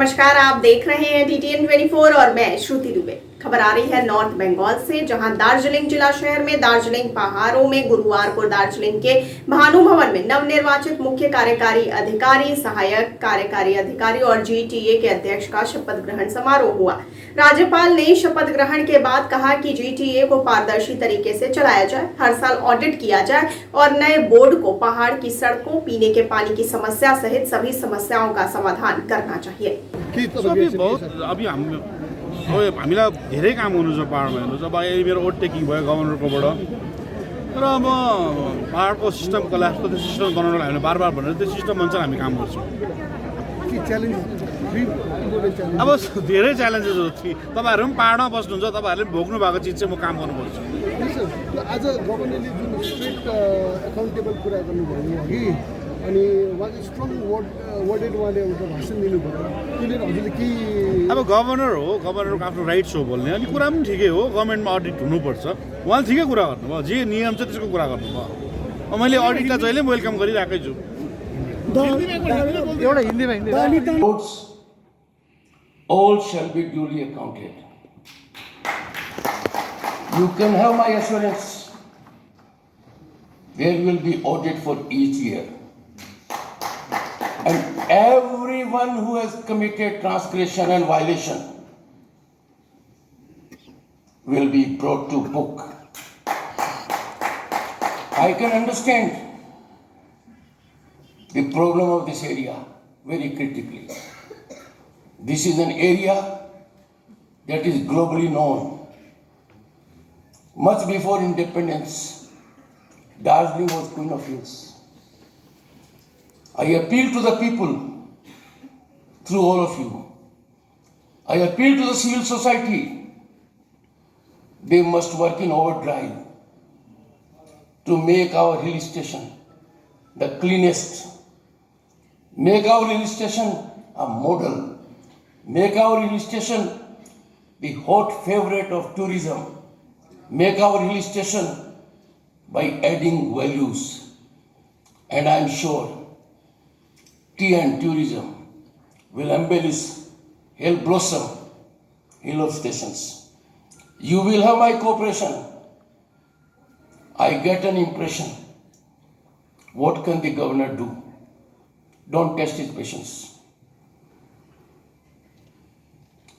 नमस्कार, आप देख रहे हैं DTN 24 और मैं श्रुति दुबे। खबर आ रही है नॉर्थ बंगाल से, जहां दार्जिलिंग जिला शहर में दार्जिलिंग पहाड़ों में गुरुवार को दार्जिलिंग के भानु भवन में नवनिर्वाचित मुख्य कार्यकारी अधिकारी, सहायक कार्यकारी अधिकारी और GTA के अध्यक्ष का शपथ ग्रहण समारोह हुआ। राज्यपाल ने शपथ ग्रहण के बाद कहा कि GTA को पारदर्शी तरीके से चलाया जाए, हर साल ऑडिट किया जाए और नए बोर्ड को पहाड़ की सड़कों, पीने के पानी की समस्या सहित सभी समस्याओं का समाधान करना चाहिए। हामीलाई धेरै काम गर्नु छ पहाडमा हेर्नु छ। अब यही मेरो ओभरटेकिङ भयो गभर्नरकोबाट, तर अब पहाडको सिस्टम कोल्याप्स त्यो सिस्टम बनाउनलाई हामीले बार भनेर त्यो सिस्टम अनुसार हामी काम गर्छौँ। अब धेरै च्यालेन्जेसहरू थिए। तपाईँहरू पनि पहाडमा बस्नुहुन्छ, तपाईँहरूले भोग्नु भएको चिज चाहिँ म काम गर्नुपर्छ। आज गभर्नरले जुन स्ट्रिक्ट एकाउन्टेबल कुरा गर्नुभयो अघि, अनि उहाँले स्ट्रङ वर्डेड उहाँले एउटा भाषण दिनुभयो, त्यसले हजुरले के? अब गभर्नर हो, गभर्नरको आफ्नो राइट्स हो बोल्ने, अनि कुरा पनि ठिकै हो, गभर्मेन्टमा अडिट हुनुपर्छ। उहाँले ठिकै कुरा गर्नुभयो, जे नियम छ त्यसको कुरा गर्नुभयो। अब मैले अडिटलाई जहिले वेलकम गरिरहेकै छु। All shall be duly accounted. You can have my assurance there will be audit for each year. And everyone who has committed transgression and violation will be brought to book. I can understand the problem of this area very critically. This is an area that is globally known. Much before independence, Darjeeling was Queen of Hills. I appeal to the people through all of you. I appeal to the civil society. They must work in overdrive to make our hill station the cleanest. Make our hill station a model. Make our hill station the hot favorite of tourism. Make our hill station by adding values. And I am sure tea and tourism will embellish Hill Blossom, Hill of Stations. You will have my cooperation. I get an impression. What can the governor do? Don't test his patience.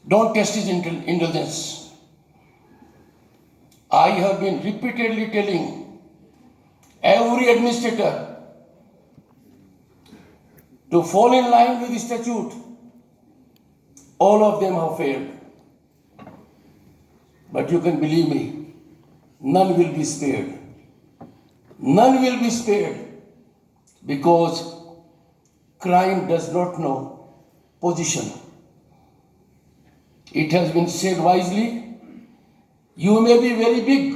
Don't test his indulgence. I have been repeatedly telling every administrator to fall in line with the statute. All of them have failed. But you can believe me, none will be spared. None will be spared, because crime does not know position. It has been said wisely, you may be very big.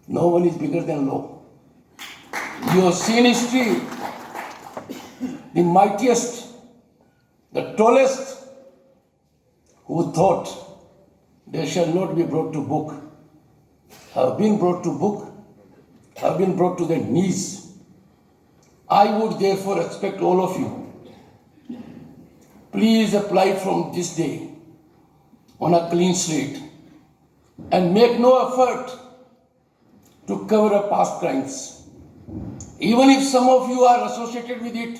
No one is bigger than law. You have seen history. The mightiest, the tallest, who thought they shall not be brought to book, have been brought to book, have been brought to their knees. I would therefore expect all of you, please apply from this day on a clean slate and make no effort to cover up past crimes. Even if some of you are associated with it,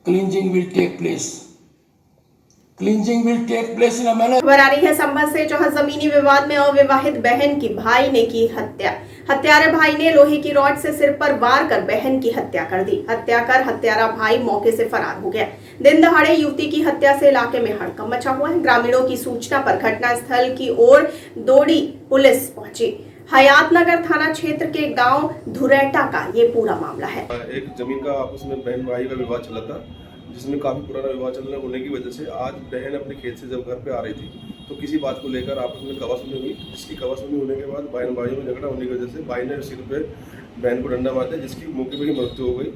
cleansing will take place. Cleansing will take place in a manner. खबर आ रही है संभल से, जहां जमीनी विवाद में अविवाहित बहन की भाई ने की हत्या। हत्यारे भाई ने लोहे की रॉड से सिर पर वार कर बहन की हत्या कर दी। हत्या कर हत्यारा भाई मौके से फरार हो गया। दिन दहाड़े युवती की हत्या से इलाके में हड़कंप मचा हुआ है। ग्रामीणों की सूचना पर घटनास्थल की ओर दौड़ी पुलिस पहुंची। हयातनगर थाना क्षेत्र के गांव धुरैटा का ये पूरा मामला है। एक जमीन का आपस में बहन भाई का विवाद चला था, जिसमें काफी पुराना विवाद चलने होने की वजह से आज बहन अपने खेत से जब घर पे आ रही थी तो किसी बात को लेकर आपस में कवासुनी हुई, जिसकी कवासुनी होने के बाद बहन भाइयों में झगड़ा होने की वजह से भाई ने सिर पे बहन को डंडा मार दिया, जिसकी मौके पर ही मृत्यु हो गई।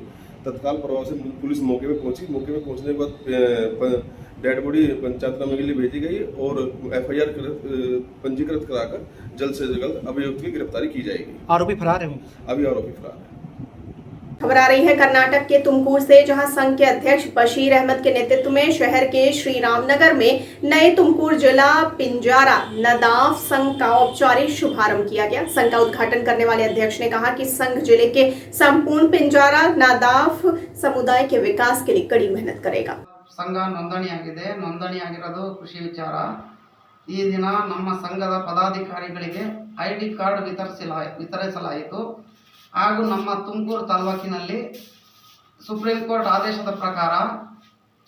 तत्काल प्रभाव से पुलिस मौके पे पहुंची। मौके पे पहुंचने के बाद डेड बॉडी पंचायत नामे के लिए भेजी गई और FIR पंजीकृत कराकर जल्द से जल्द अभियुक्त की गिरफ्तारी की जाएगी। आरोपी फरार है? अभी आरोपी फरार है। खबर आ रही है कर्नाटक के तुमकुर से, जहां संघ के अध्यक्ष बशीर अहमद के नेतृत्व में शहर के श्री रामनगर में नए तुमकुर जिला पिंजारा नदाफ संघ का औपचारिक शुभारंभ किया गया। संघ का उद्घाटन करने वाले अध्यक्ष ने कहा कि संघ जिले के संपूर्ण पिंजारा नदाफ समुदाय के विकास के लिए कड़ी मेहनत करेगा। ಸಂಘ ನೋಂದಣಿಯಾಗಿರೋದು ಖುಷಿ ವಿಚಾರ। ಈ ದಿನ ನಮ್ಮ ಸಂಘದ ಪದಾಧಿಕಾರಿಗಳಿಗೆ ID ಕಾರ್ಡ್ ವಿತರಿಸಲಾಯಿತು ಹಾಗೂ ನಮ್ಮ ತುಮಕೂರು ತಾಲೂಕಿನಲ್ಲಿ ಸುಪ್ರೀಂ ಕೋರ್ಟ್ ಆದೇಶದ ಪ್ರಕಾರ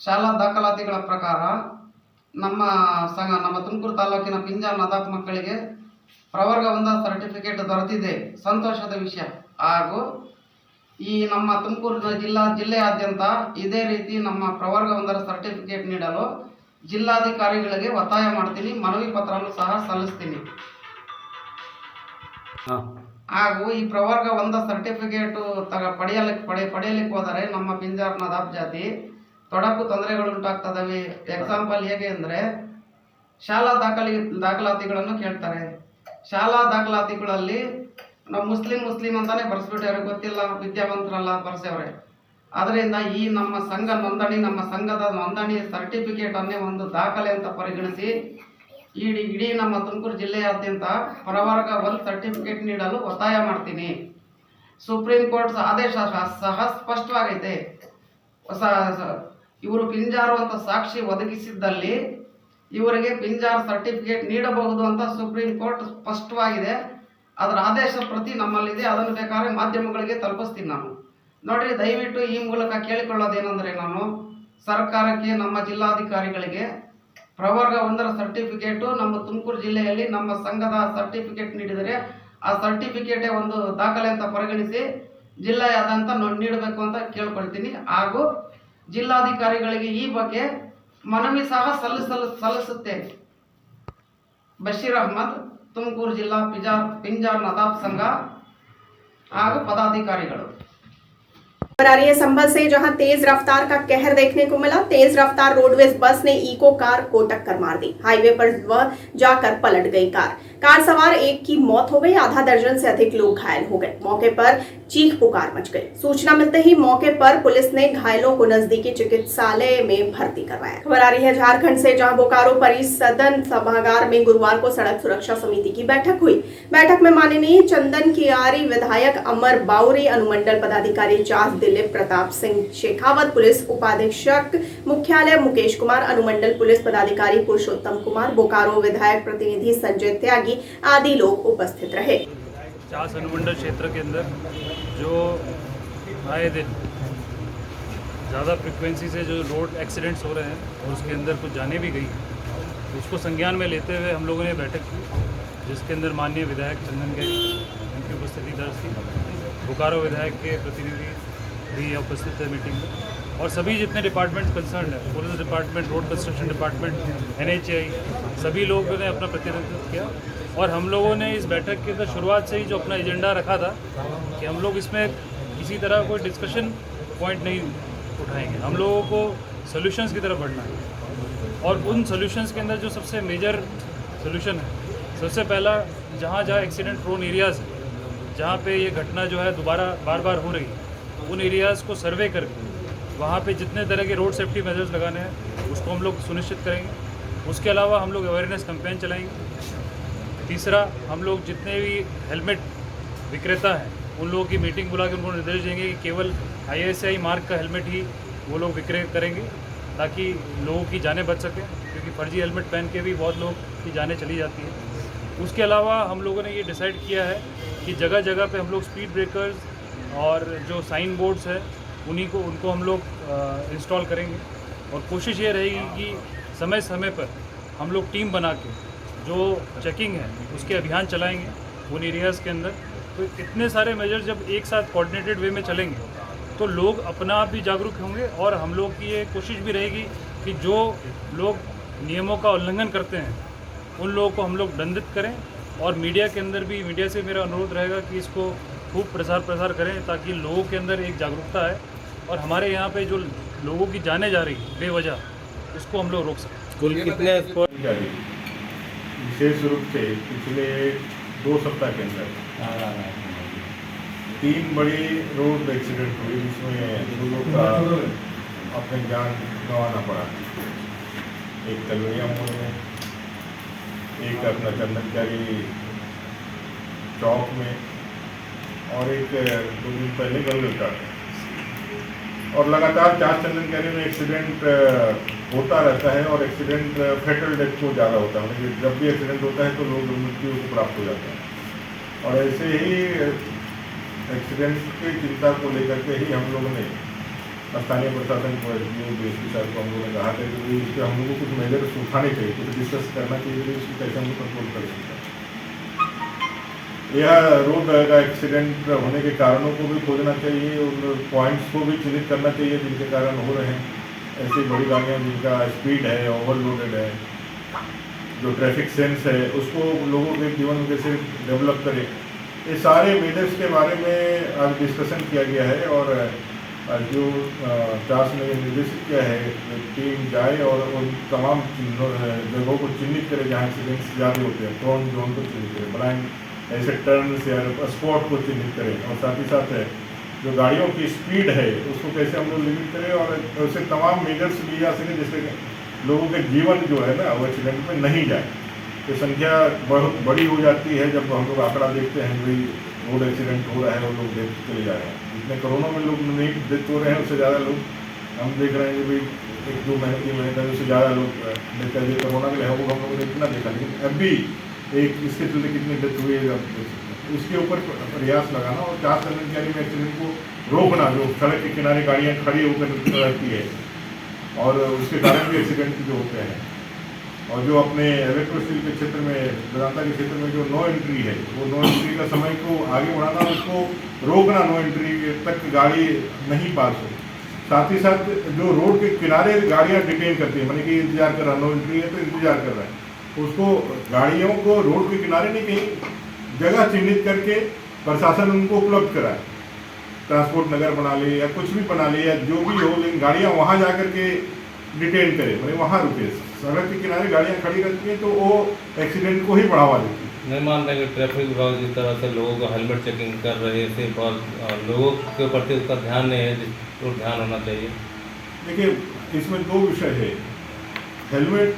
ಶಾಲಾ ದಾಖಲಾತಿಗಳ ಪ್ರಕಾರ ನಮ್ಮ ತುಮಕೂರು ತಾಲೂಕಿನ ಪಿಂಜಾರ ನದಾಫ್ ಮಕ್ಕಳಿಗೆ ಪ್ರವರ್ಗ 1 ಸರ್ಟಿಫಿಕೇಟ್ ದೊರೆತಿದೆ, ಸಂತೋಷದ ವಿಷಯ। ಹಾಗೂ ಈ ನಮ್ಮ ತುಮಕೂರು ಜಿಲ್ಲೆಯಾದ್ಯಂತ ಇದೇ ರೀತಿ ನಮ್ಮ ಪ್ರವರ್ಗ 1 ಸರ್ಟಿಫಿಕೇಟ್ ನೀಡಲು ಜಿಲ್ಲಾಧಿಕಾರಿಗಳಿಗೆ ಒತ್ತಾಯ ಮಾಡ್ತೀನಿ, ಮನವಿ ಪತ್ರವನ್ನು ಸಹ ಸಲ್ಲಿಸ್ತೀನಿ। ಹಾಗೂ ಈ ಪ್ರವರ್ಗ 1 ಸರ್ಟಿಫಿಕೇಟು ಪಡೆಯಲಿಕ್ಕೆ ಹೋದರೆ ನಮ್ಮ ಪಿಂಜಾರ ನದಾಫ್ ಜಾತಿ ತೊಡಕು ತೊಂದರೆಗಳು ಉಂಟಾಗ್ತದವೆ। ಎಕ್ಸಾಂಪಲ್ ಹೇಗೆ ಅಂದರೆ ಶಾಲಾ ದಾಖಲಾತಿಗಳನ್ನು ಕೇಳ್ತಾರೆ। ಶಾಲಾ ದಾಖಲಾತಿಗಳಲ್ಲಿ ನಾವು ಮುಸ್ಲಿಂ ಅಂತಾನೆ ಬರ್ಸ್ಬಿಟ್ಟು ಅವ್ರಿಗೆ ಗೊತ್ತಿಲ್ಲ, ವಿದ್ಯಾವಂತರಲ್ಲ ಬರ್ಸವ್ರೆ। ಅದರಿಂದ ಈ ನಮ್ಮ ಸಂಘದ ನೋಂದಣಿ ಸರ್ಟಿಫಿಕೇಟ್ ಅನ್ನೇ ಒಂದು ದಾಖಲೆ ಅಂತ ಪರಿಗಣಿಸಿ ಇಡೀ ನಮ್ಮ ತುಮಕೂರು ಜಿಲ್ಲೆಯಾದ್ಯಂತ ಪ್ರವರ್ಗ 1 ಸರ್ಟಿಫಿಕೇಟ್ ನೀಡಲು ಒತ್ತಾಯ ಮಾಡ್ತೀನಿ। ಸುಪ್ರೀಂ ಕೋರ್ಟ್ ಆದೇಶ ಸಹ ಸ್ಪಷ್ಟವಾಗೈತೆ। ಇವರು ಪಿಂಜಾರು ಅಂತ ಸಾಕ್ಷಿ ಒದಗಿಸಿದ್ದಲ್ಲಿ ಇವರಿಗೆ ಪಿಂಜಾರ್ ಸರ್ಟಿಫಿಕೇಟ್ ನೀಡಬಹುದು ಅಂತ ಸುಪ್ರೀಂ ಕೋರ್ಟ್ ಸ್ಪಷ್ಟವಾಗಿದೆ। ಅದರ ಆದೇಶ ಪ್ರತಿ ನಮ್ಮಲ್ಲಿದೆ, ಅದನ್ನು ಬೇಕಾದ್ರೆ ಮಾಧ್ಯಮಗಳಿಗೆ ತಲುಪಿಸ್ತೀನಿ ನಾನು। ನೋಡ್ರಿ, ದಯವಿಟ್ಟು ಈ ಮೂಲಕ ಕೇಳಿಕೊಳ್ಳೋದೇನೆಂದರೆ ನಾನು ಸರ್ಕಾರಕ್ಕೆ, ನಮ್ಮ ಜಿಲ್ಲಾಧಿಕಾರಿಗಳಿಗೆ ಪ್ರವರ್ಗ 1 ಸರ್ಟಿಫಿಕೇಟು ನಮ್ಮ ತುಮಕೂರು ಜಿಲ್ಲೆಯಲ್ಲಿ ನಮ್ಮ ಸಂಘದ ಸರ್ಟಿಫಿಕೇಟ್ ನೀಡಿದರೆ ಆ ಸರ್ಟಿಫಿಕೇಟೇ ಒಂದು ದಾಖಲೆ ಅಂತ ಪರಿಗಣಿಸಿ ಜಿಲ್ಲೆಯಾದ್ಯಂತ ನೀಡಬೇಕು ಅಂತ ಕೇಳ್ಕೊಳ್ತೀನಿ। ಹಾಗೂ ಜಿಲ್ಲಾಧಿಕಾರಿಗಳಿಗೆ ಈ ಬಗ್ಗೆ ಮನವಿ ಸಹ ಸಲ್ಲಿಸುತ್ತೇನೆ। ಬಶೀರ್ ಅಹಮದ್, ತುಮಕೂರು ಜಿಲ್ಲಾ ಪಿಂಜಾರ ನದಾಫ್ ಸಂಘ ಹಾಗೂ ಪದಾಧಿಕಾರಿಗಳು। खबर आ रही है संभल से, जहां तेज रफ्तार का कहर देखने को मिला। तेज रफ्तार रोडवेज बस ने इको कार को टक्कर मार दी। हाईवे पर वह जाकर पलट गई। कार सवार एक की मौत हो गई, आधा दर्जन से अधिक लोग घायल हो गए। मौके पर चीख पुकार मच गई। सूचना मिलते ही मौके पर पुलिस ने घायलों को नजदीकी चिकित्सालय में भर्ती करवाया। खबर आ रही है झारखंड से, जहां बोकारो परिसदन सभागार में गुरुवार को सड़क सुरक्षा समिति की बैठक हुई। बैठक में माननीय चंदन कियारी, विधायक अमर बाउरी, अनुमंडल पदाधिकारी चास दिलीप प्रताप सिंह शेखावत, पुलिस उपाधीक्षक मुख्यालय मुकेश कुमार, अनुमंडल पुलिस पदाधिकारी पुरुषोत्तम कुमार, बोकारो विधायक प्रतिनिधि संजय त्यागी आदि लोग उपस्थित रहे। चास अनुमंडल क्षेत्र के अंदर जो आए दिन ज़्यादा फ्रिक्वेंसी से जो रोड एक्सीडेंट्स हो रहे हैं और उसके अंदर कुछ जाने भी गई, उसको संज्ञान में लेते हुए हम लोगों ने बैठक की, जिसके अंदर माननीय विधायक चंदन के उनकी उपस्थिति दर्ज थी। बोकारो विधायक के प्रतिनिधि भी उपस्थित थे मीटिंग में, और सभी जितने डिपार्टमेंट कंसर्न है, police department, road construction department, NHAI, सभी लोगों ने अपना प्रतिनिधित्व किया। और हम लोगों ने इस बैठक के अंदर शुरुआत से ही जो अपना एजेंडा रखा था कि हम लोग इसमें किसी तरह कोई डिस्कशन पॉइंट नहीं उठाएंगे, हम लोगों को सॉल्यूशंस की तरफ बढ़ना है। और उन सॉल्यूशंस के अंदर जो सबसे मेजर सॉल्यूशन है, सबसे पहला, जहाँ एक्सीडेंट प्रोन एरियाज़ है, जहाँ पे ये घटना जो है दोबारा बार हो रही है, उन एरियाज़ को सर्वे करके वहाँ पे जितने तरह के रोड सेफ्टी मेजर्स लगाने हैं उसको हम लोग सुनिश्चित करेंगे। उसके अलावा हम लोग अवेयरनेस कैंपेन चलाएंगे। तीसरा, हम लोग जितने भी हेलमेट विक्रेता हैं उन लोगों की मीटिंग बुला के उनको निर्देश देंगे कि केवल ISI मार्क का हेलमेट ही वो लोग विक्रय करेंगे, ताकि लोगों की जानें बच सकें, क्योंकि फर्जी हेलमेट पहन के भी बहुत लोग की जानें चली जाती हैं। उसके अलावा हम लोगों ने ये डिसाइड किया है कि जगह जगह पे हम लोग स्पीड ब्रेकर्स और जो साइन बोर्ड्स है उनको हम लोग इंस्टॉल करेंगे। और कोशिश ये रहेगी कि समय समय पर हम लोग टीम बना के जो चेकिंग है उसके अभियान चलाएंगे उन एरियाज़ के अंदर। तो इतने सारे मेजर्स जब एक साथ कोऑर्डिनेटेड वे में चलेंगे तो लोग अपना आप भी जागरूक होंगे, और हम लोग की ये कोशिश भी रहेगी कि जो लोग नियमों का उल्लंघन करते हैं उन लोगों को हम लोग दंडित करें। और मीडिया के अंदर भी, मीडिया से मेरा अनुरोध रहेगा कि इसको खूब प्रसार करें, ताकि लोगों के अंदर एक जागरूकता है और हमारे यहाँ पे जो लोगों की जाने जा रही बेवजह, उसको हम लोग रोक सकें। कुल कितने विशेष रूप से पिछले 2 सप्ताह के अंदर तीन बड़ी रोड एक्सीडेंट हुई जिसमें लोगों का अपने जान गंवाना पड़ा। एक तलवरिया मोड़ में, एक अपना चंदनकारी चौक में, और एक 2 दिन पहले गलगल। और लगातार 4 चंदनकारी में एक्सीडेंट होता रहता है, और एक्सीडेंट फेटल डेथ को ज़्यादा होता है। मतलब जब भी एक्सीडेंट होता है तो लोग मृत्यु को प्राप्त हो जाते हैं। और ऐसे ही एक्सीडेंट की चिंता को लेकर के ही हम लोगों ने स्थानीय प्रशासन को, DSP साहब को हम लोगों ने कहा था कि इस पर हम लोगों को कुछ मेजर्स उठाने चाहिए, कुछ डिस्कस करना चाहिए कि इसको कैसे हम लोग कंट्रोल कर सकते हैं। यह रोड का एक्सीडेंट होने के कारणों को भी खोजना चाहिए, उन पॉइंट्स को भी चिन्हित करना चाहिए जिनके कारण हो रहे हैं। ऐसी बड़ी गाड़ियाँ जिनका स्पीड है, ओवरलोडेड है, जो ट्रैफिक सेंस है, उसको लोगों के जीवन में कैसे डेवलप करें, ये सारे मेजर्स के बारे में आज डिस्कशन किया गया है। और जो चार्ज ने निर्देशित किया है टीम जाए और उन तमाम जगहों को चिन्हित करे जहाँ एक्सीडेंट्स ज़्यादा होते हैं, प्रोन जोन को चिन्हित करें, ब्लाइंड ऐसे टर्न्स या स्पॉट को चिन्हित करें, और साथ ही साथ जो गाड़ियों की स्पीड है उसको कैसे हम लोग लिमिट करें, और ऐसे तमाम मेजर्स लिए जा सकें जिससे लोगों के जीवन जो है ना वो एक्सीडेंट में नहीं जाए। तो संख्या बहुत बड़ी हो जाती है जब हम लोग आंकड़ा देखते हैं भाई रोड एक्सीडेंट हो रहा है और लोग डेथ चले जा रहे हैं। जितने कोरोना में लोग नहीं डेथ हो रहे हैं उससे ज़्यादा लोग हम देख रहे हैं कि भाई 1-2 महीने 3 महीने तक उससे ज़्यादा लोग डेथ कर दिए। कोरोना के लिए हम लोगों ने इतना देखा, लेकिन अब भी एक इसके चलते कितनी डेथ हुई है इसके ऊपर प्रयास लगाना, और 4 चंदनकारी में एक्सीडेंट को रोकना। जो सड़क के किनारे गाड़ियाँ खड़ी होकर रहती है और उसके कारण भी एक्सीडेंट जो होते हैं, और जो अपने इलेक्ट्रो स्टील के क्षेत्र में, वेदांता के क्षेत्र में जो नो एंट्री है, वो नो एंट्री का समय को आगे बढ़ाना, उसको रोकना, नो एंट्री तक गाड़ी नहीं पास हो। साथ ही साथ जो रोड के किनारे गाड़ियाँ डिटेन करती है, माने कि इंतजार कर रहा, नो एंट्री है तो इंतजार कर रहा है, उसको गाड़ियों को रोड के किनारे नहीं कहीं जगह चिन्हित करके प्रशासन उनको उपलब्ध कराए, ट्रांसपोर्ट नगर बना ले या कुछ भी बना ले या जो भी हो, लेकिन गाड़ियाँ वहाँ जा कर के डिटेन करे, मैंने वहाँ रुके। सड़क के किनारे गाड़ियाँ खड़ी रहती हैं तो वो एक्सीडेंट को ही बढ़ावा देती है। नहीं मान रहे कि ट्रैफिक विभाग जिस तरह से लोगों को हेलमेट चेकिंग कर रहे हैं, सिर्फ और लोगों के प्रति उसका ध्यान नहीं है जिसको ध्यान होना चाहिए। देखिए इसमें 2 विषय है। हेलमेट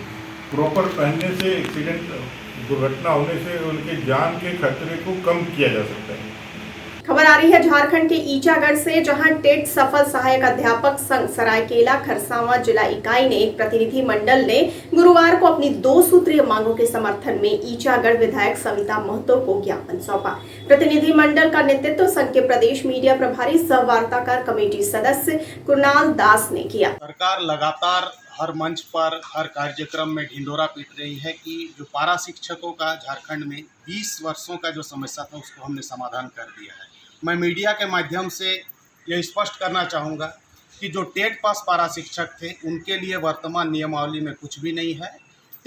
प्रॉपर पहनने से एक्सीडेंट दुर्घटना होने से उनके जान के खतरे को कम किया जा सकता है। खबर आ रही है झारखंड के ईचागढ़ से, जहां टेट सफल सहायक अध्यापक संघ सरायकेला खरसावां जिला इकाई ने एक प्रतिनिधि मंडल ने गुरुवार को अपनी 2 सूत्रीय मांगों के समर्थन में ईचागढ़ विधायक सविता महतो को ज्ञापन सौंपा। प्रतिनिधि मंडल का नेतृत्व संघ के प्रदेश मीडिया प्रभारी सह वार्ताकार कमेटी सदस्य कुणाल दास ने किया। सरकार लगातार हर मंच पर, हर कार्यक्रम में ढिंडोरा पीट रही है कि जो पारा शिक्षकों का झारखंड में 20 वर्षों का जो समस्या था उसको हमने समाधान कर दिया है। मैं मीडिया के माध्यम से यह स्पष्ट करना चाहूँगा कि जो टेट पास पारा शिक्षक थे उनके लिए वर्तमान नियमावली में कुछ भी नहीं है।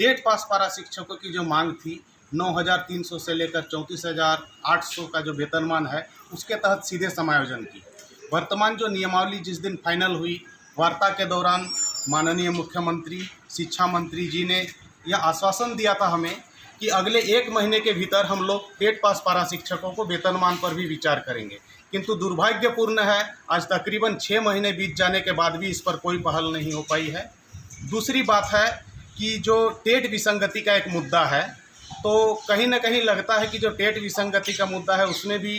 टेट पास पारा शिक्षकों की जो मांग थी 9,300 से लेकर 34,800 का जो वेतनमान है उसके तहत सीधे समायोजन की। वर्तमान जो नियमावली जिस दिन फाइनल हुई, वार्ता के दौरान माननीय मुख्यमंत्री, शिक्षा मंत्री जी ने यह आश्वासन दिया था हमें कि अगले 1 महीने के भीतर हम लोग टेट पास पारा शिक्षकों को वेतनमान पर भी विचार करेंगे। किंतु दुर्भाग्यपूर्ण है आज तकरीबन 6 महीने बीत जाने के बाद भी इस पर कोई पहल नहीं हो पाई है। दूसरी बात है कि जो टेट विसंगति का एक मुद्दा है, तो कहीं ना कहीं लगता है कि जो टेट विसंगति का मुद्दा है उसमें भी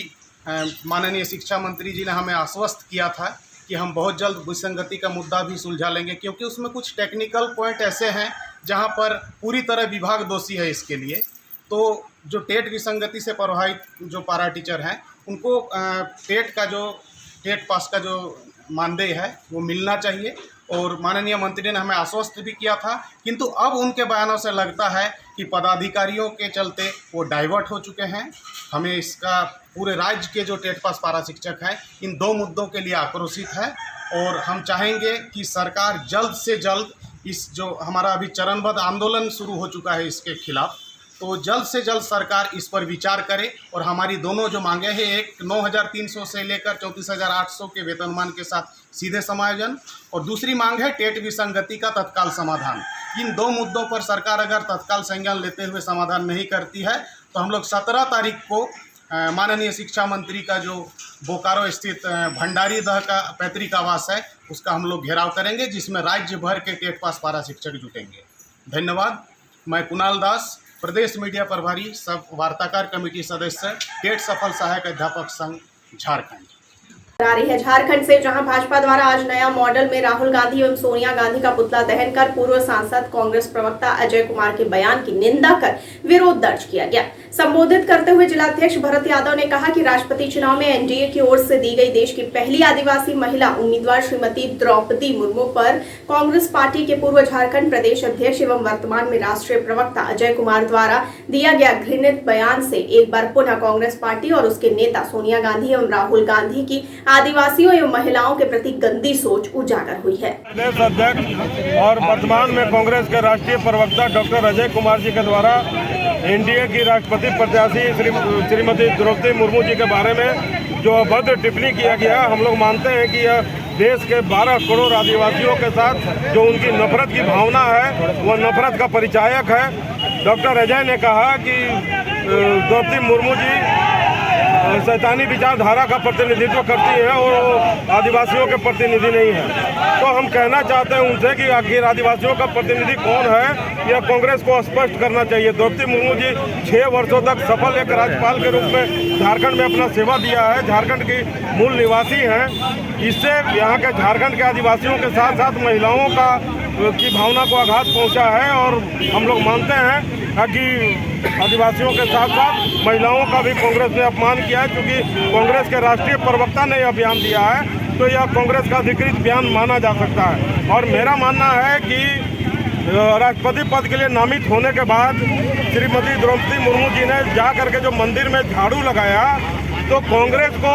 माननीय शिक्षा मंत्री जी ने हमें आश्वस्त किया था कि हम बहुत जल्द विसंगति का मुद्दा भी सुलझा लेंगे, क्योंकि उसमें कुछ टेक्निकल पॉइंट ऐसे हैं जहां पर पूरी तरह विभाग दोषी है इसके लिए। तो जो टेट विसंगति से प्रभावित जो पारा टीचर हैं उनको टेट पास का जो मानदेय है वो मिलना चाहिए, और माननीय मंत्री ने हमें आश्वस्त भी किया था। किंतु अब उनके बयानों से लगता है कि पदाधिकारियों के चलते वो डाइवर्ट हो चुके हैं। हमें इसका पूरे राज्य के जो टेट पास पारा शिक्षक हैं इन 2 मुद्दों के लिए आक्रोशित है, और हम चाहेंगे कि सरकार जल्द से जल्द इस जो हमारा अभी चरणबद्ध आंदोलन शुरू हो चुका है इसके खिलाफ, तो जल्द से जल्द सरकार इस पर विचार करे और हमारी दोनों जो मांगे हैं, एक 9,300 से लेकर 34,800 के वेतनमान के साथ सीधे समायोजन, और दूसरी मांग है टेट विसंगति का तत्काल समाधान। इन 2 मुद्दों पर सरकार अगर तत्काल संज्ञान लेते हुए समाधान नहीं करती है तो हम लोग 17 तारीख को माननीय शिक्षा मंत्री का जो बोकारो स्थित भंडारी दह का पैतृक आवास है उसका हम लोग घेराव करेंगे, जिसमें राज्य भर के टेट पास पारा शिक्षक जुटेंगे। धन्यवाद। मैं कुणाल दास, प्रदेश मीडिया प्रभारी, सब वार्ताकार कमेटी सदस्य, टेट सफल सहायक अध्यापक संघ, झारखंड। आ रही है झारखंड से, जहां भाजपा द्वारा आज नया मॉडल में राहुल गांधी एवं सोनिया गांधी का पुतला दहन कर पूर्व सांसद कांग्रेस प्रवक्ता अजय कुमार के बयान की निंदा कर विरोध दर्ज किया गया। संबोधित करते हुए जिलाध्यक्ष भरत यादव ने कहा कि राष्ट्रपति चुनाव में एनडीए की ओर से दी गई देश की पहली आदिवासी महिला उम्मीदवार श्रीमती द्रौपदी मुर्मू पर कांग्रेस पार्टी के पूर्व झारखंड प्रदेश अध्यक्ष एवं वर्तमान में राष्ट्रीय प्रवक्ता अजय कुमार द्वारा दिया गया घृणित बयान से एक बार पुनः कांग्रेस पार्टी और उसके नेता सोनिया गांधी एवं राहुल गांधी की आदिवासियों एवं महिलाओं के प्रति गंदी सोच उजागर हुई है। प्रदेश अध्यक्ष और वर्तमान में कांग्रेस के राष्ट्रीय प्रवक्ता डॉक्टर अजय कुमार जी के द्वारा एनडीए की राष्ट्रपति प्रत्याशी श्रीमती द्रौपदी मुर्मू जी के बारे में जो अभद्र टिप्पणी किया गया, हम लोग मानते हैं कि यह देश के 12 करोड़ आदिवासियों के साथ जो उनकी नफरत की भावना है वह नफरत का परिचायक है। डॉक्टर अजय ने कहा कि द्रौपदी मुर्मू जी शैतानी विचारधारा का प्रतिनिधित्व करती है और आदिवासियों के प्रतिनिधि नहीं है। तो हम कहना चाहते हैं उनसे कि आखिर आदिवासियों का प्रतिनिधि कौन है, यह कांग्रेस को स्पष्ट करना चाहिए। द्रौपदी मुर्मू जी 6 वर्षों तक सफल एक राज्यपाल के रूप में झारखंड में अपना सेवा दिया है, झारखंड की मूल निवासी हैं। इससे यहाँ के झारखंड के आदिवासियों के साथ साथ महिलाओं की भावना को आघात पहुँचा है और हम लोग मानते हैं कि आदिवासियों के साथ साथ महिलाओं का भी कांग्रेस ने अपमान किया है। क्योंकि कांग्रेस के राष्ट्रीय प्रवक्ता ने यह बयान दिया है तो यह कांग्रेस का अधिकृत बयान माना जा सकता है। और मेरा मानना है कि राष्ट्रपति पद के लिए नामित होने के बाद श्रीमती द्रौपदी मुर्मू जी ने जा करके जो मंदिर में झाड़ू लगाया, तो कांग्रेस को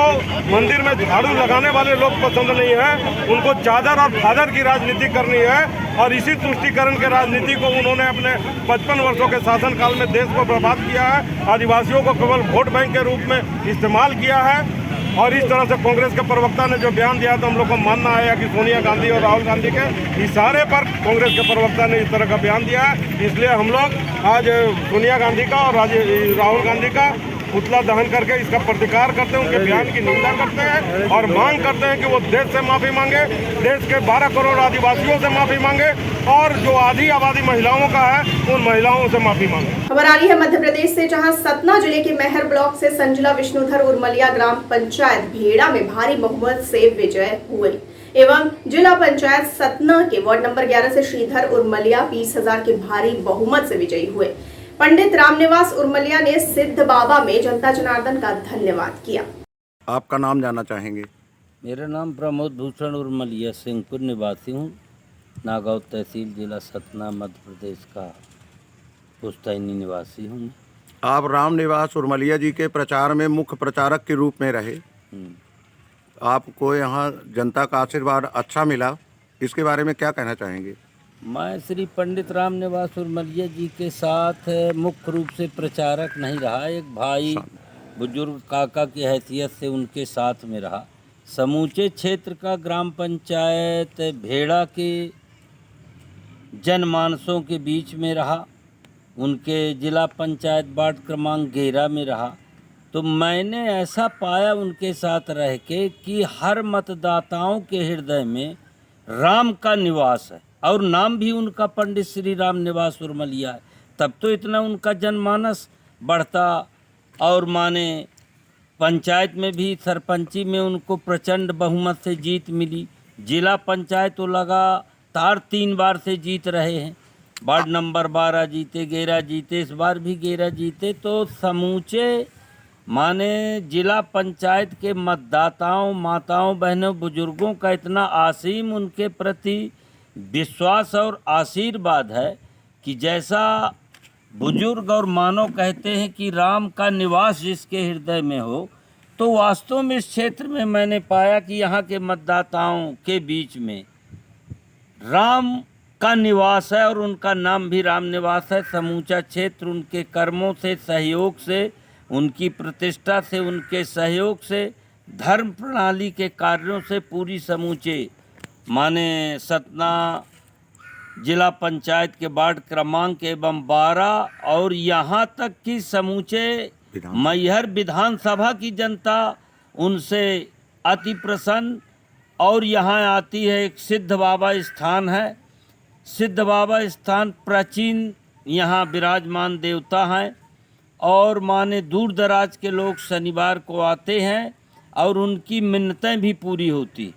मंदिर में झाड़ू लगाने वाले लोग पसंद नहीं है, उनको चादर और फादर की राजनीति करनी है। और इसी तुष्टीकरण के राजनीति को उन्होंने अपने 55 वर्षों के शासनकाल में देश को बर्बाद किया है, आदिवासियों को केवल वोट बैंक के रूप में इस्तेमाल किया है। और इस तरह से कांग्रेस के प्रवक्ता ने जो बयान दिया तो हम लोग को मानना है कि सोनिया गांधी और राहुल गांधी के इशारे पर कांग्रेस के प्रवक्ता ने इस तरह का बयान दिया है। इसलिए हम लोग आज सोनिया गांधी का और राहुल गांधी का पुतला दहन करके इसका प्रतिकार करते हैं, उनके बयान की निंदा करते हैं और मांग करते हैं कि वो देश से माफ़ी मांगे, देश के 12 करोड़ आदिवासियों से माफ़ी मांगे और जो आधी आबादी महिलाओं का है उन महिलाओं से माफ़ी मांगे। खबर आ रही है मध्य प्रदेश से, जहां सतना जिले के मेहर ब्लॉक से संजिला विष्णुधर उर्मलिया ग्राम पंचायत भेड़ा में भारी बहुमत से विजय हुई एवं जिला पंचायत सतना के वार्ड नंबर 11 से श्रीधर उर्मलिया 20,000 के भारी बहुमत से विजयी हुए। पंडित रामनिवास उर्मलिया ने सिद्ध बाबा में जनता जनार्दन का धन्यवाद किया। आपका नाम जानना चाहेंगे? मेरा नाम प्रमोद भूषण उर्मलिया सिंहपुर निवासी हूँ, नागौर तहसील जिला सतना मध्य प्रदेश का पुश्तैनी निवासी हूँ। आप रामनिवास उर्मलिया जी के प्रचार में मुख्य प्रचारक के रूप में रहे, आपको यहाँ जनता का आशीर्वाद अच्छा मिला, इसके बारे में क्या कहना चाहेंगे? मैं श्री पंडित रामनिवास उर्मलिया जी के साथ मुख्य रूप से प्रचारक नहीं रहा, एक भाई बुजुर्ग काका की हैसियत से उनके साथ में रहा। समूचे क्षेत्र का ग्राम पंचायत भेड़ा के जनमानसों के बीच में रहा, उनके जिला पंचायत वार्ड क्रमांक 11 में रहा। तो मैंने ऐसा पाया उनके साथ रह के कि हर मतदाताओं के हृदय में राम का निवास है और नाम भी उनका पंडित श्री रामनिवास उर्मलिया है। तब तो इतना उनका जनमानस बढ़ता और माने पंचायत में भी सरपंची में उनको प्रचंड बहुमत से जीत मिली। जिला पंचायत तो लगातार 3 बार से जीत रहे हैं, वार्ड नंबर 12 जीते, 11 जीते, इस बार भी 11 जीते। तो समूचे माने जिला पंचायत के मतदाताओं, माताओं, बहनों, बुजुर्गों का इतना असीम उनके प्रति विश्वास और आशीर्वाद है कि जैसा बुजुर्ग और मानव कहते हैं कि राम का निवास जिसके हृदय में हो, तो वास्तव में इस क्षेत्र में मैंने पाया कि यहाँ के मतदाताओं के बीच में राम का निवास है और उनका नाम भी राम निवास है। समूचा क्षेत्र उनके कर्मों से, सहयोग से, उनकी प्रतिष्ठा से, उनके सहयोग से, धर्म प्रणाली के कार्यों से पूरी समूचे माने सतना जिला पंचायत के वार्ड क्रमांक एवं 12 और यहाँ तक कि समूचे मैहर विधानसभा की जनता उनसे अति प्रसन्न। और यहाँ आती है, एक सिद्ध बाबा स्थान है, सिद्ध बाबा स्थान प्राचीन यहाँ विराजमान देवता हैं और माने दूर दराज के लोग शनिवार को आते हैं और उनकी मिन्नतें भी पूरी होती।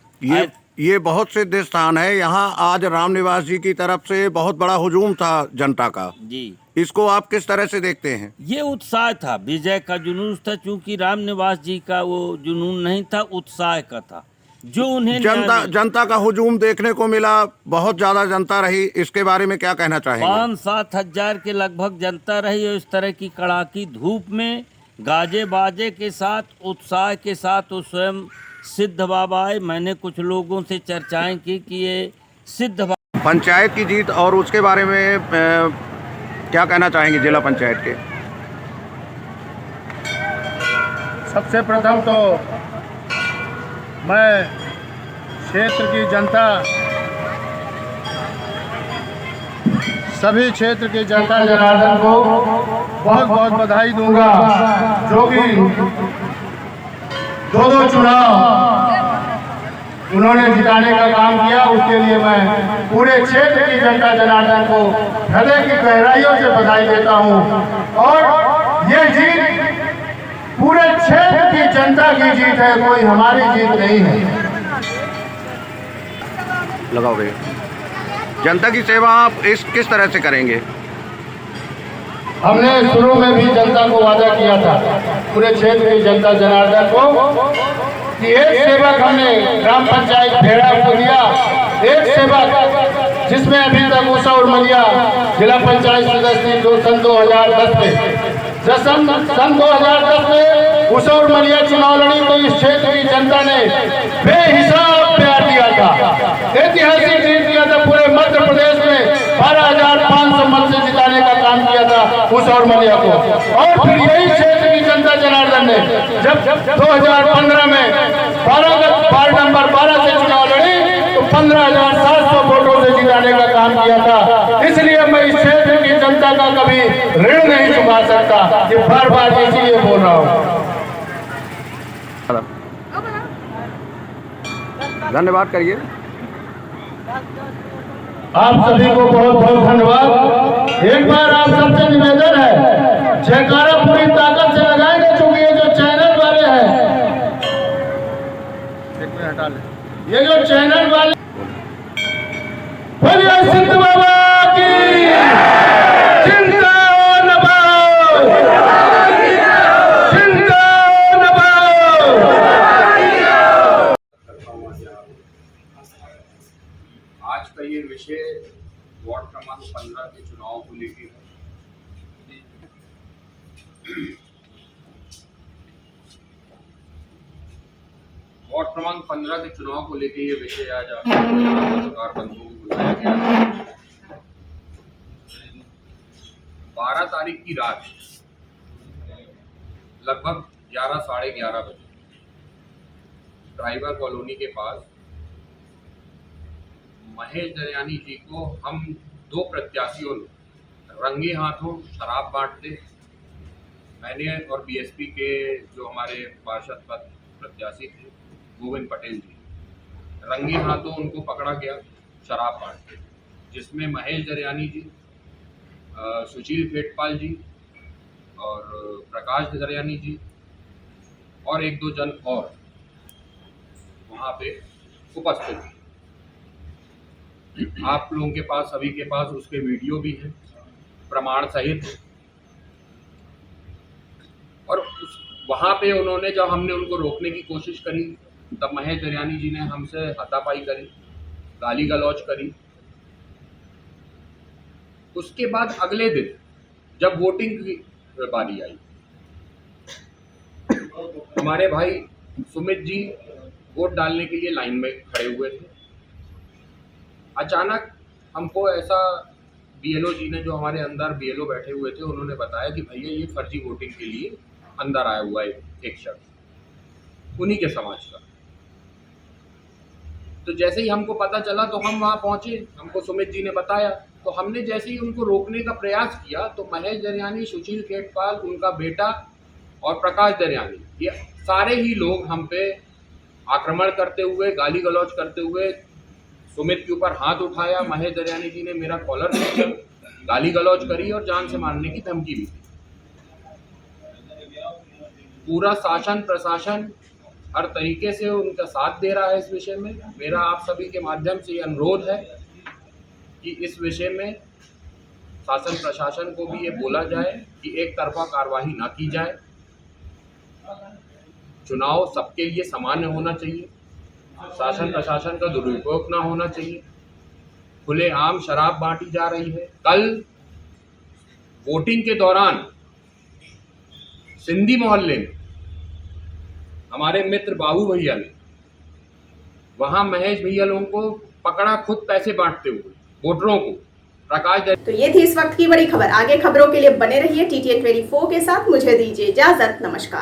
ये बहुत सिद्ध स्थान है। यहाँ आज रामनिवास जी की तरफ से बहुत बड़ा हुजूम था जनता का जी, इसको आप किस तरह से देखते हैं? ये उत्साह था, विजय का जुनून था, चूंकि रामनिवास जी का वो जुनून नहीं था, उत्साह का था जो उन्हें जनता का हुजूम देखने को मिला। बहुत ज्यादा जनता रही, इसके बारे में क्या कहना चाहेंगे? 5-7 हजार के लगभग जनता रही और इस तरह की कड़ाकी धूप में गाजे बाजे के साथ, उत्साह के साथ वो स्वयं सिद्ध बाबा आए। मैंने कुछ लोगों से चर्चाएं की कि ये सिद्ध बाबा पंचायत की जीत और उसके बारे में क्या कहना चाहेंगे जिला पंचायत के? सबसे प्रथम तो मैं क्षेत्र की जनता, सभी क्षेत्र की जनता जनार्दन को बहुत बहुत बधाई दूंगा, जो कि दो चुनाव उन्होंने जिताने का काम किया। उसके लिए मैं पूरे क्षेत्र की जनता जनार्दन को हृदय की गहराइयों से बधाई देता हूं। और ये जीत पूरे क्षेत्र की जनता की जीत है, कोई हमारी जीत नहीं है। लगाओ भैया। जनता की सेवा आप किस तरह से करेंगे? हमने शुरू में भी जनता को वादा किया था, पूरे क्षेत्र की जनता जनार्दन को, कि एक सेवक हमने ग्राम पंचायत भेड़ा को दिया, एक सेवक जिसमें अभी तक उषा उर्मलिया जिला पंचायत सदस्य जो सन 2010 में, जब सन 2010 में उषा उर्मलिया चुनाव लड़ी तो इस क्षेत्र की जनता ने बेहिसाब प्यार दिया था, ऐतिहासिक जीत दिया था। पूरे मध्य प्रदेश में 12,500 मत से जिताने का काम किया था उषा उर्मलिया को। और फिर यही क्षेत्र की जनता जनार्दन ने जब 2015 में वार्ड नंबर 12 से चुनाव लड़ी तो 15,700 वोटों से जिताने का काम किया था। इसलिए मैं इस क्षेत्र की जनता का कभी ऋण नहीं चुका सकता, ये बार इसीलिए बोल रहा हूँ। धन्यवाद करिए। आप सभी को बहुत बहुत धन्यवाद। एक बार आप सबसे निवेदन है, जयकारा पूरी ताकत से लगाएंगे, क्योंकि ये जो चैनल वाले हैं, हटा ले, ये जो चैनल वाले, बोलिए सिद्ध बाबा की आज का ये विषय वार्ड क्रमांक 15 के चुनाव को लेकर वार्ड क्रमांक 15 के चुनाव को लेकर ये विषय आज पत्रकार बंधुओं को बुलाया गया। 12 तारीख की रात लगभग 11 साढ़े 11 बजे ड्राइवर कॉलोनी के पास महेश दरयानी जी को हम 2 प्रत्याशियों ने रंगे हाथों शराब बांटते, मैंने और बीएसपी के जो हमारे पार्षद पद प्रत्याशी थे गोविंद पटेल जी, रंगे हाथों उनको पकड़ा गया शराब बांटते, जिसमें महेश दरयानी जी, सुशील खेटपाल जी और प्रकाश दरयानी जी और 1-2 जन और वहाँ पे उपस्थित थे। आप लोगों के पास, सभी के पास उसके वीडियो भी हैं प्रमाण सहित। और वहाँ पे उन्होंने, जब हमने उनको रोकने की कोशिश करी, तब महेश दरयानी जी ने हमसे हाथापाई करी, गाली गलौज करी। उसके बाद अगले दिन जब वोटिंग की बारी आई, हमारे भाई सुमित जी वोट डालने के लिए लाइन में खड़े हुए थे। अचानक हमको ऐसा बीएलओ जी ने, जो हमारे अंदर बीएलओ बैठे हुए थे, उन्होंने बताया कि भैया ये फर्जी वोटिंग के लिए अंदर आया हुआ है एक शख्स, उन्हीं के समाज का। तो जैसे ही हमको पता चला तो हम वहाँ पहुँचे, हमको सुमित जी ने बताया। तो हमने जैसे ही उनको रोकने का प्रयास किया तो महेश दरयानी, सुशील खेटपाल, उनका बेटा और प्रकाश दरियानी, ये सारे ही लोग हम पे आक्रमण करते हुए, गाली गलौज करते हुए, सुमित के ऊपर हाथ उठाया, महेश दरियानी जी ने मेरा कॉलर खींचा, गाली गलौज करी और जान से मारने की धमकी भी दी। पूरा शासन प्रशासन हर तरीके से उनका साथ दे रहा है इस विषय में। मेरा आप सभी के माध्यम से ये अनुरोध है कि इस विषय में शासन प्रशासन को भी ये बोला जाए कि एक तरफा कार्रवाई ना की जाए। चुनाव सबके लिए सामान्य होना चाहिए, शासन प्रशासन का दुरुपयोग ना होना चाहिए। खुलेआम शराब बांटी जा रही है। कल वोटिंग के दौरान सिंधी मोहल्ले में हमारे मित्र बाबू भैया ने वहां महेश भैया लोगों को पकड़ा, खुद पैसे बांटते हुए वोटरों को। प्रकाश तो ये थी इस वक्त की बड़ी खबर। आगे खबरों के लिए बने रहिए TTN 24 के साथ। मुझे दीजिए इजाजत। नमस्कार।